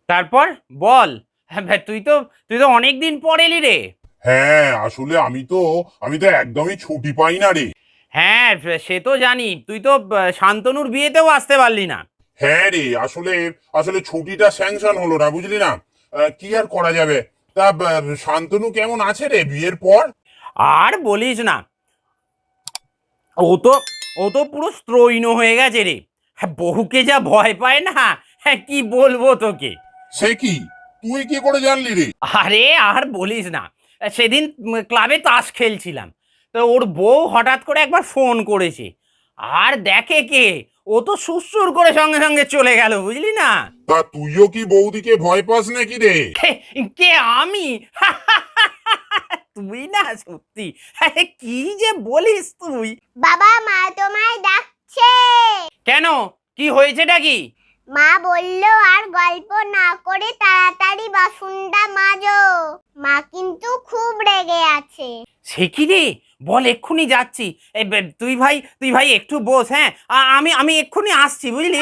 তারপর বল। হ্যাঁ ভাই, তুই তো অনেক দিন পর এলি রে। হ্যাঁ, আসলে আমি তো একদমই ছুটি পাই না রে। হ্যাঁ, সে তো জানি। তুই তো শান্তনুর বিয়েতেও আসতে পারলি না। হ্যাঁ রে, আসলে আসলে ছুটিটা স্যাংশন হলো না, বুঝলি না। কি আর করা যাবে। তা শান্তনু কেমন আছে রে বিয়ের পর? আর বলিস না, ও তো ও তো পুরো স্ত্রৈণ হয়ে গেছে রে। হ্যাঁ, বহুকে যা ভয় পায় না। হ্যাঁ, কি বলবো তোকে। সে কি? তুই কি করে জানলি রে? আরে আর বলিস না, সেদিন ক্লাবে তাস খেলছিলাম, তো ওর বউ হঠাৎ করে একবার ফোন করেছে। আর দেখে কে, ও তো সুসুর করে সঙ্গে সঙ্গে চলে গেল, বুঝলি না। তা তুইও কি বৌদিকে ভয় পাস নাকি রে? কে? কে, আমি? তুই না সত্যি, আরে কি যে বলিস তুই। বাবা, মা তোমায় ডাকছে। কেন, কি হয়েছেটা কি? মা বলল আর গল্প না করে তাড়াতাড়ি বাসনটা মাজো। মা কিন্তু খুব রেগে আছে। সে কি রে, বল, এক্ষুনি যাচ্ছি। তুই ভাই একটু বস, হ্যাঁ। আমি আমি এক্ষুনি আসছি, বুঝলি।